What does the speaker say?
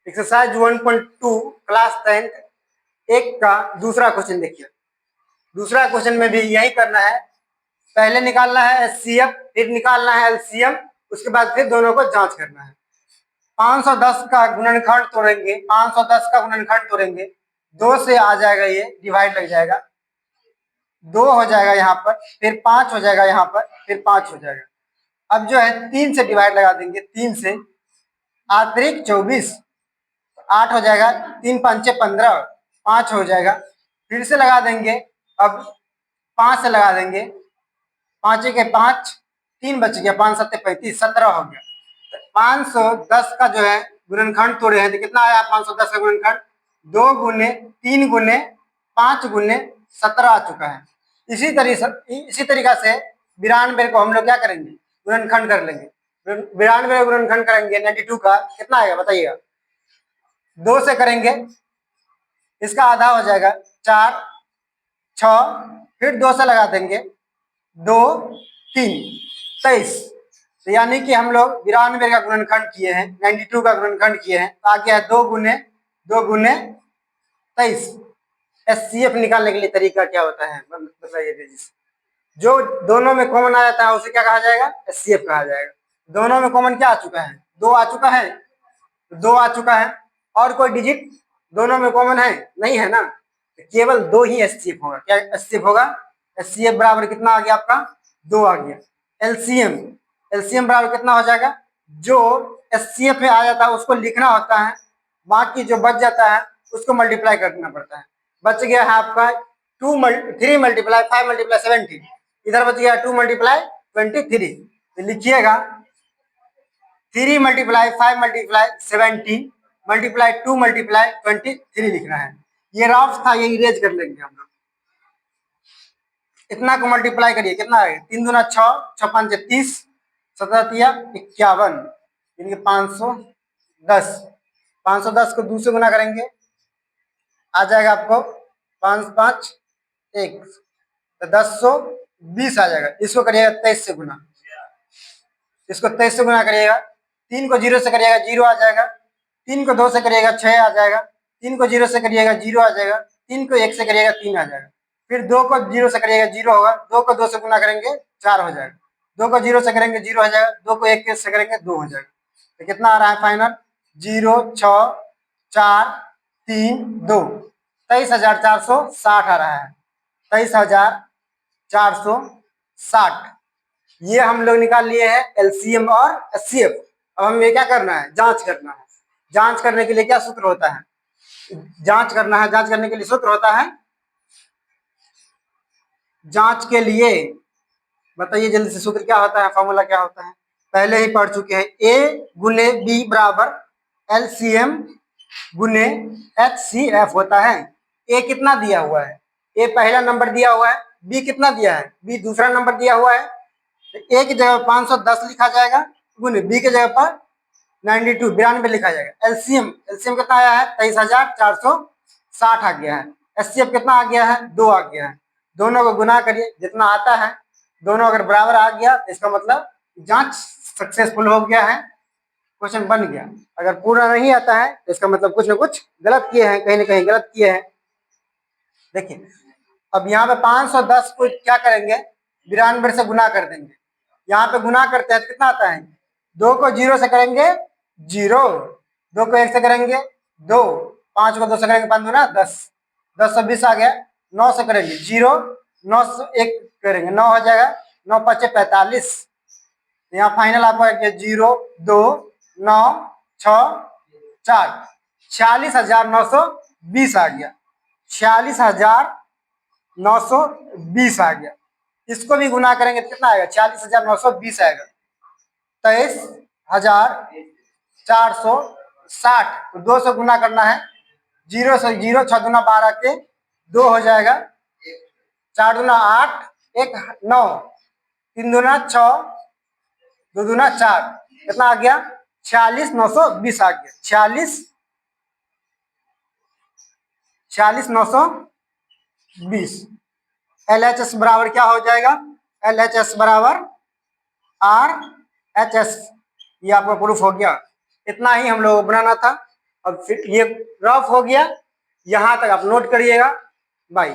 Exercise 1.2 class 10 एक का दूसरा क्वेश्चन देखिए। दूसरा क्वेश्चन में भी यही करना है। पहले निकालना है एचसीएफ, फिर निकालना है एलसीएम, उसके बाद फिर दोनों को जांच करना है। 510 का गुणनखंड तोड़ेंगे, 510 का गुणनखंड तोड़ेंगे, 2 से आ जाएगा, ये डिवाइड लग जाएगा, 2 हो जाएगा यहाँ पर, फिर 5 हो जाएगा यहाँ पर, फिर 5 हो जाएगा। अब जो है 3 से डिवाइड लगा देंगे, 3 से 8 24, 8 हो जाएगा, 3 5 15, 5 हो जाएगा, फिर से लगा देंगे। अब 5 से लगा देंगे, 5 के 5, 3 बच गया, 5 7 35, 17 हो गया। 510 का जो है गुणनखंड तोड़े हैं तो कितना आया? 510 का गुणनखंड 2 गुने 3 गुने 5 गुने 17 आ चुका है। इसी तरीका से 92 को हम लोग क्या करेंगे? गुणनखंड कर लेंगे। 92 गुणनखंड करेंगे 92 का कितना आएगा बताइएगा? 2 से करेंगे, इसका आधा हो जाएगा 4 6, फिर 2 से लगा देंगे, 2 3 23। तो यानी कि हम लोग 92 का गुणनखंड किए हैं, 92 का गुणनखंड किए हैं, तो आ गया 2 गुने 23। एचसीएफ निकालने के लिए तरीका क्या होता है बताइए तेजी से। जो दोनों में कॉमन आ जाता है उसे क्या कहा जाएगा? एचसीएफ कहा जाएगा। दोनों में कॉमन क्या आ चुका है? 2 आ चुका है, 2 आ चुका है। और कोई डिजिट दोनों में कॉमन है? नहीं है ना, केवल 2 ही एचसीएफ होगा। क्या एचसीएफ होगा? एचसीएफ बराबर कितना आ गया आपका? 2 आ गया। एलसीएम, एलसीएम बराबर कितना हो जाएगा? जो एचसीएफ में आ जाता है उसको लिखना होता है, बाकी जो बच जाता है उसको मल्टीप्लाई करना पड़ता है। बच गया है आपका 3 मल्टीप्लाई 5 मल्टीप्लाई 17, इधर बच गया 2 मल्टीप्लाई 23। तो लिखिएगा 3 मल्टीप्लाई 5 मल्टीप्लाई 17 मल्टीप्लाई 2 मल्टीप्लाई 23 लिखना है। ये रफ था, ये इरेज कर लेंगे हम लोग। इतना को मल्टीप्लाई करिए, कितना आएगा? 3 दूना 6, 6 5 30, 17 तिया 51, यानी 510। 510 को 2 से गुना करेंगे, आ जाएगा आपको 5 5 1, तो 1020 आ जाएगा। इसको करिएगा 23 से गुना, इसको 23 से गुना करिएगा। 3 को 0 से करिएगा 0 आ जाएगा, 3 को 2 से करिएगा 6 आ जाएगा, 3 को 0 से करिएगा 0 आ जाएगा, 3 को 1 से करिएगा 3 आ जाएगा, फिर 2 को 0 से करिएगा 0 होगा, 2 को 2 से गुना करेंगे 4 हो जाएगा, 2 को 0 से करेंगे 0 हो जाएगा, 2 को 1 से करेंगे 2 हो जाएगा। तो कितना आ रहा है फाइनल? 0 6 4 3 2, 23,460 आ रहा है। 23,460 ये हम लोग निकाल लिए हैं एलसीएम और एचसीएफ। अब हमें क्या करना है? जांच करना है। जांच करने के लिए क्या सूत्र होता है? जांच करना है, जांच करने के लिए सूत्र होता है। जांच के लिए बताइए जल्दी से, सूत्र क्या होता है, फॉर्मूला क्या होता है? पहले ही पढ़ चुके हैं। ए गुने बी बराबर एलसीएम गुने एचसीएफ होता है। ए कितना दिया हुआ है? ए पहला नंबर दिया हुआ है। बी कितना दिया है? बी दूसरा नंबर दिया हुआ है। ए की जगह 510 लिखा जाएगा, गुने बी की जगह पर 92 लिखा जाएगा। एलसीएम, एलसीएम कितना आया है? 23,460 आ गया है। एचसीएफ कितना आ गया है? 2 आ गया है। दोनों को गुना करिए, जितना आता है, दोनों अगर बराबर आ गया तो इसका मतलब जांच सक्सेसफुल हो गया है, क्वेश्चन बन गया। अगर पूरा नहीं आता है तो इसका मतलब कुछ ना कुछ गलत किए हैं, कहीं ना कहीं गलत किए हैं। देखिए अब यहाँ पे 510 को क्या करेंगे? 92 से गुना कर देंगे। यहाँ पे गुना करते हैं तो कितना आता है? 2 को 0 से करेंगे 0, 2 को 1 से करेंगे 2, 5 को 2 से करेंगे 5 दूना 10, 1020 आ गया। 9 से करेंगे 0, 9 से 1 करेंगे 9 हो जाएगा, 9 5 45। यहाँ फाइनल आपको 0 2 9 6 4, 46,920 आ गया। 46,920 आ गया। इसको भी गुना करेंगे तो कितना आएगा? 46,920 आएगा। 23,460 2 से गुना करना है, 0 से 0, 6 दूना 12 के 2 हो जाएगा, 4 दूना 8 1 9, 3 दूना 6 2 दूना 4, कितना आ गया? 46,920 आ गया। 46,920। LHS बराबर क्या हो जाएगा? LHS बराबर RHS। ये आपका प्रूफ हो गया। इतना ही हम लोग बनाना था। अब फिर ये रफ हो गया, यहाँ तक आप नोट करिएगा। बाय।